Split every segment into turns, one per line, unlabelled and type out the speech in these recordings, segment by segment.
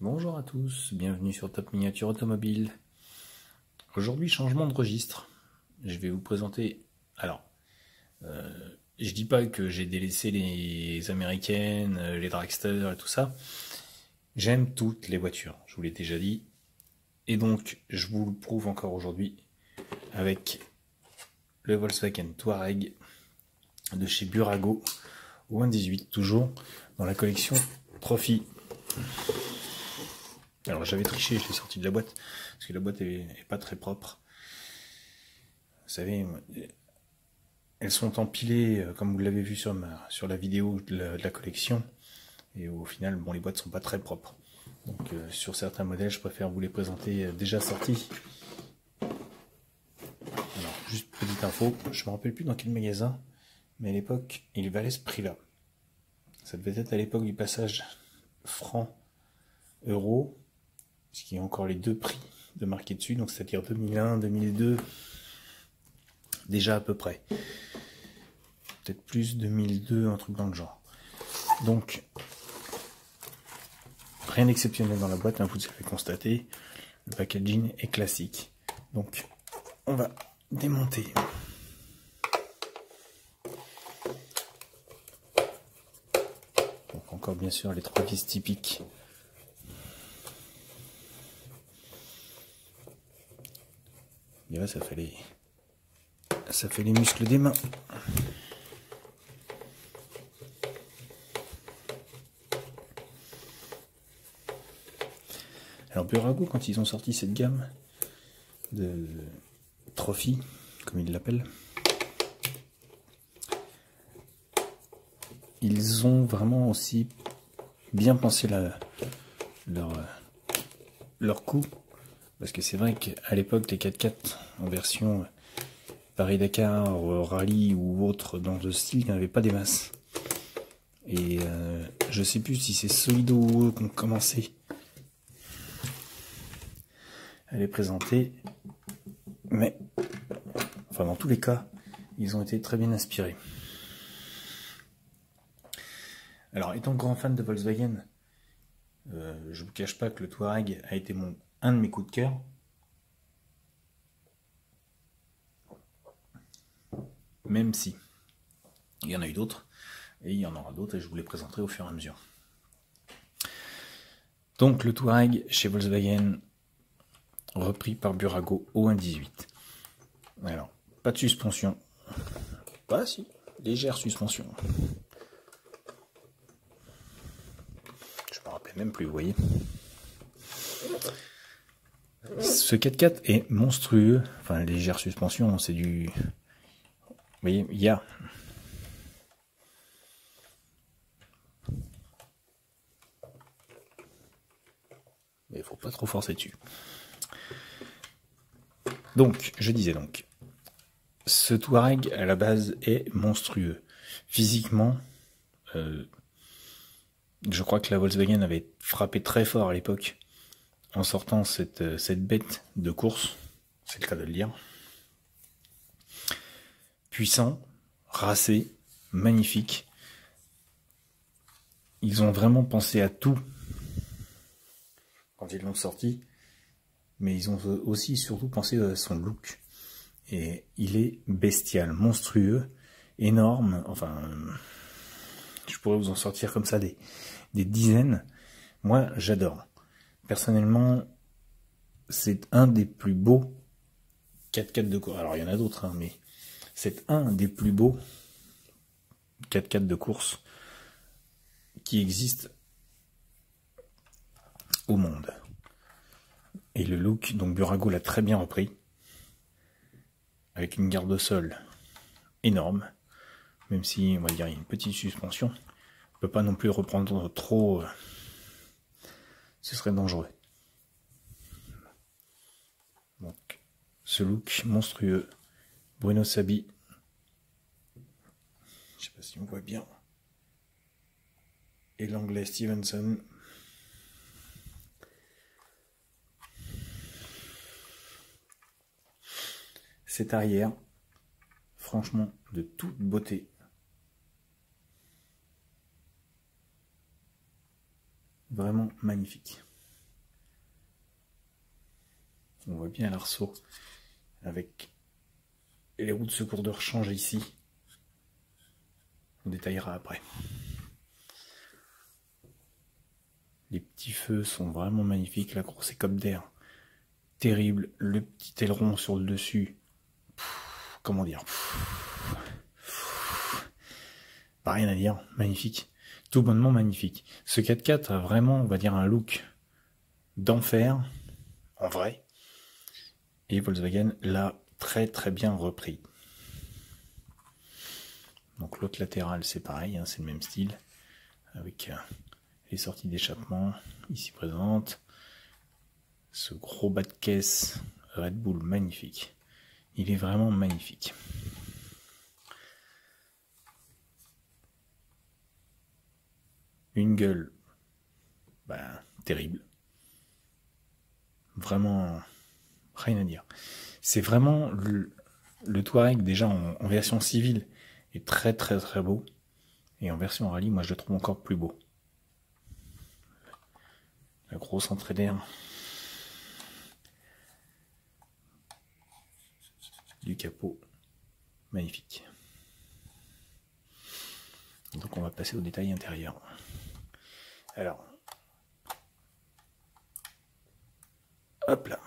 Bonjour à tous, bienvenue sur Top Miniature Automobile. Aujourd'hui, changement de registre. Je vais vous présenter... Alors, je dis pas que j'ai délaissé les américaines, les dragsters et tout ça. J'aime toutes les voitures, je vous l'ai déjà dit. Et donc, je vous le prouve encore aujourd'hui avec le Volkswagen Touareg de chez Burago, au 1.18, toujours dans la collection Trophy. Alors j'avais triché, je l'ai sorti de la boîte, parce que la boîte est pas très propre. Vous savez, elles sont empilées, comme vous l'avez vu sur la vidéo de la collection, et au final, bon, les boîtes sont pas très propres. Donc sur certains modèles, je préfère vous les présenter déjà sortis. Alors, juste petite info, je me rappelle plus dans quel magasin, mais à l'époque, il valait ce prix-là. Ça devait être à l'époque du passage franc-euro, ce qui est encore les deux prix de marqué dessus, donc c'est-à-dire 2001, 2002, déjà à peu près. Peut-être plus 2002, un truc dans le genre. Donc, rien d'exceptionnel dans la boîte, hein, vous avez constaté. Le packaging est classique. Donc, on va démonter. Donc, encore bien sûr les trois vis typiques. Et là, ça fait les muscles des mains. Alors Burago, quand ils ont sorti cette gamme de Trophy, comme ils l'appellent, ils ont vraiment aussi bien pensé leur coût. Parce que c'est vrai qu'à l'époque, les 4x4 en version Paris-Dakar, Rallye ou autre dans ce style, il n'y en avait pas des masses. Et je sais plus si c'est Solido ou eux qui ont commencé à les présenter. Mais, enfin dans tous les cas, ils ont été très bien inspirés. Alors, étant grand fan de Volkswagen, je vous cache pas que le Touareg a été un de mes coups de cœur. Même si il y en a eu d'autres, et il y en aura d'autres, et je vous les présenterai au fur et à mesure. Donc le Touareg chez Volkswagen, repris par Burago au 1.18. Alors, pas de suspension. Pas si, légère suspension. Je me rappelle même plus, vous voyez. Ce 4x4 est monstrueux. Enfin, légère suspension, c'est du... Vous voyez, il y a... Mais il faut pas trop forcer dessus. Donc, je disais donc, ce Touareg à la base est monstrueux. Physiquement, je crois que la Volkswagen avait frappé très fort à l'époque en sortant cette bête de course, c'est le cas de le dire. Puissant, racé, magnifique. Ils ont vraiment pensé à tout quand ils l'ont sorti, mais ils ont aussi surtout pensé à son look. Et il est bestial, monstrueux, énorme. Enfin, je pourrais vous en sortir comme ça des dizaines. Moi, j'adore. Personnellement, c'est un des plus beaux 4x4 de course. Alors, il y en a d'autres, hein, mais c'est un des plus beaux 4x4 de course qui existe au monde. Et le look, donc Burago l'a très bien repris, avec une garde au sol énorme, même si, on va dire, il y a une petite suspension. On ne peut pas non plus reprendre trop, ce serait dangereux. Donc, ce look monstrueux, Bruno Sabi, je sais pas si on voit bien, et l'anglais Stevenson. Cet arrière, franchement, de toute beauté. Vraiment magnifique. On voit bien l'arceau avec les roues de secours de rechange ici. On détaillera après. Les petits feux sont vraiment magnifiques. La grosse écope d'air, terrible. Le petit aileron sur le dessus. Comment dire, pas rien à dire. Magnifique. Tout bonnement magnifique. Ce 4x4 a vraiment, on va dire, un look d'enfer, en vrai. Et Volkswagen l'a très très bien repris. Donc l'autre latéral, c'est pareil, hein, c'est le même style. Avec les sorties d'échappement ici présentes. Ce gros bas de caisse Red Bull magnifique. Il est vraiment magnifique. Une gueule, terrible. Vraiment, rien à dire. C'est vraiment le Touareg déjà en version civile est très très très beau. Et en version rallye, moi je le trouve encore plus beau. La grosse entrée d'air. Du capot. Magnifique. Donc on va passer au détail intérieur. Alors, hop là.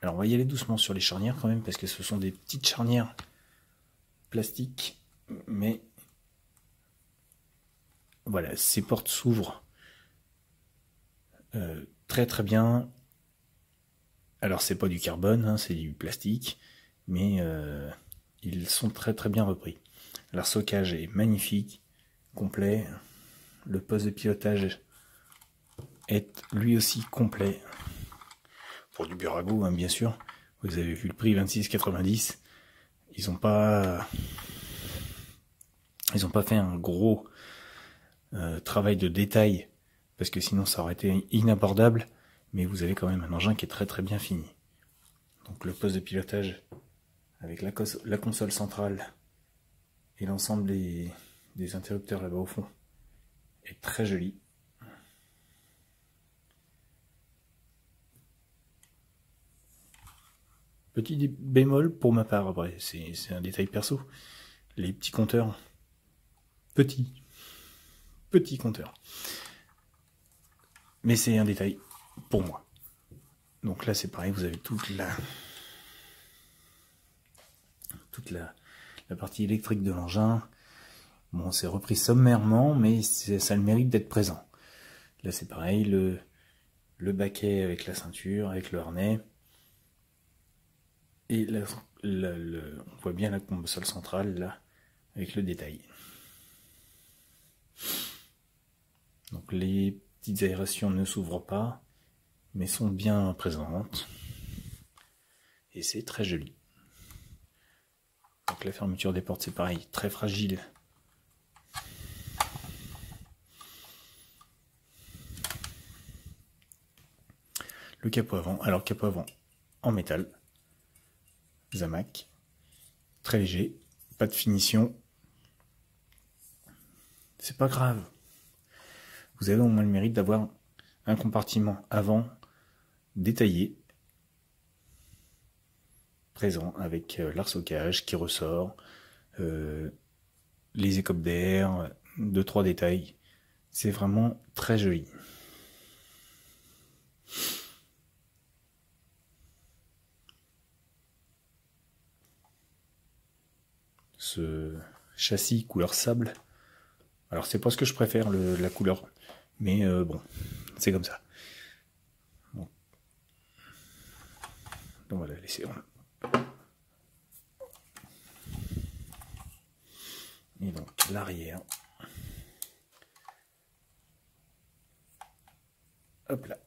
Alors on va y aller doucement sur les charnières quand même, parce que ce sont des petites charnières plastiques, mais voilà, ces portes s'ouvrent très très bien. Alors c'est pas du carbone, hein, c'est du plastique, mais ils sont très très bien repris. L'arsocage est magnifique, complet. Le poste de pilotage est lui aussi complet. Pour du Burago, hein, bien sûr. Vous avez vu le prix, 26,90. Ils ont pas fait un gros travail de détail, parce que sinon ça aurait été inabordable. Mais vous avez quand même un engin qui est très très bien fini. Donc le poste de pilotage avec la console centrale et l'ensemble des interrupteurs là-bas au fond est très joli. Petit bémol pour ma part, après, c'est un détail perso. Les petits compteurs, petits compteurs. Mais c'est un détail pour moi. Donc là c'est pareil, vous avez toute la partie électrique de l'engin. Bon, c'est repris sommairement, mais ça a le mérite d'être présent. Là c'est pareil, le baquet avec la ceinture, avec le harnais. Et on voit bien la console centrale là, avec le détail. Donc les petites aérations ne s'ouvrent pas, mais sont bien présentes. Et c'est très joli. Donc la fermeture des portes c'est pareil, très fragile. Le capot avant, alors capot avant en métal. Zamac, très léger, pas de finition, c'est pas grave. Vous avez au moins le mérite d'avoir un compartiment avant détaillé, présent avec l'arsocage qui ressort, les écopes d'air, 2-3 détails. C'est vraiment très joli. Ce châssis couleur sable, alors c'est pas ce que je préfère la couleur, mais bon, c'est comme ça. Bon. Donc voilà, laissez. Et donc l'arrière. Hop là.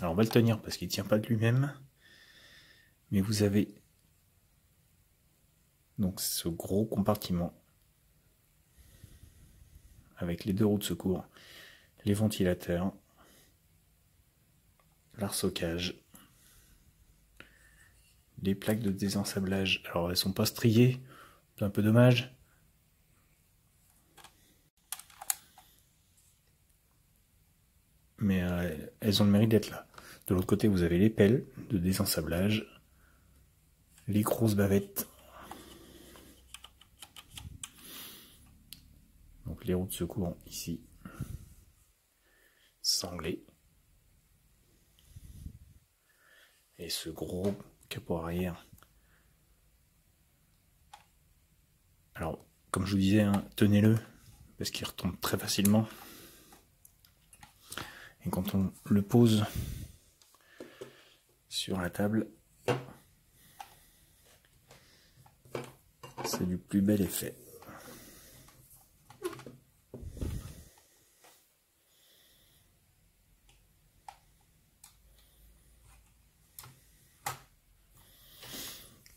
Alors on va le tenir parce qu'il ne tient pas de lui-même. Mais vous avez donc ce gros compartiment avec les 2 roues de secours, les ventilateurs, l'arsocage, les plaques de désensablage. Alors elles sont pas striées, c'est un peu dommage. mais elles ont le mérite d'être là. De l'autre côté, vous avez les pelles de désensablage, les grosses bavettes, donc les roues de secours ici, sanglées, et ce gros capot arrière. Alors, comme je vous disais, hein, tenez-le, parce qu'il retombe très facilement. Et quand on le pose sur la table, c'est du plus bel effet.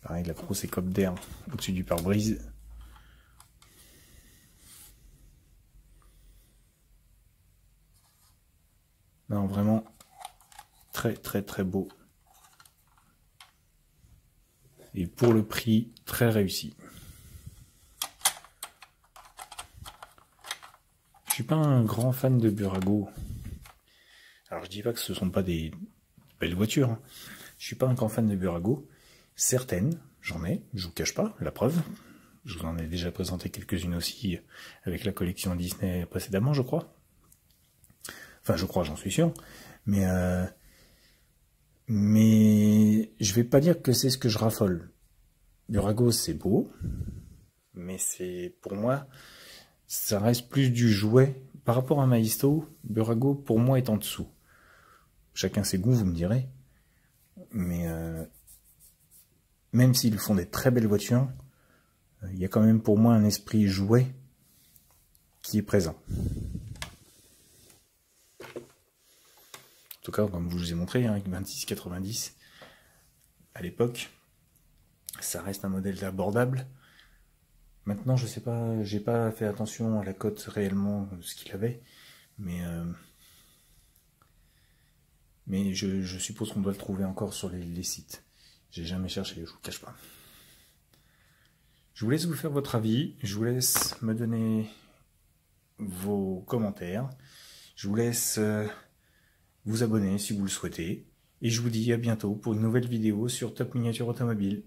Pareil, la grosse écope d'air au-dessus du pare-brise. Non, vraiment très très très beau. Et pour le prix, très réussi. Je suis pas un grand fan de Burago. Alors je dis pas que ce sont pas des belles voitures. Hein. Je suis pas un grand fan de Burago. Certaines, j'en ai, je vous cache pas, la preuve. Je vous en ai déjà présenté quelques-unes aussi avec la collection Disney précédemment, je crois. Enfin, je crois, j'en suis sûr. Mais je vais pas dire que c'est ce que je raffole. Burago, c'est beau, mais c'est, pour moi, ça reste plus du jouet. Par rapport à Maisto, Burago, pour moi, est en dessous. Chacun ses goûts, vous me direz. Mais même s'ils font des très belles voitures, il y a quand même pour moi un esprit jouet qui est présent. En tout cas, comme je vous ai montré, hein, avec 2690, à l'époque, ça reste un modèle abordable. Maintenant, je sais pas, j'ai pas fait attention à la cote réellement de ce qu'il avait, mais je suppose qu'on doit le trouver encore sur les sites. J'ai jamais cherché, je vous cache pas. Je vous laisse vous faire votre avis, je vous laisse me donner vos commentaires, je vous laisse vous abonner si vous le souhaitez, et je vous dis à bientôt pour une nouvelle vidéo sur Top Miniature Automobile.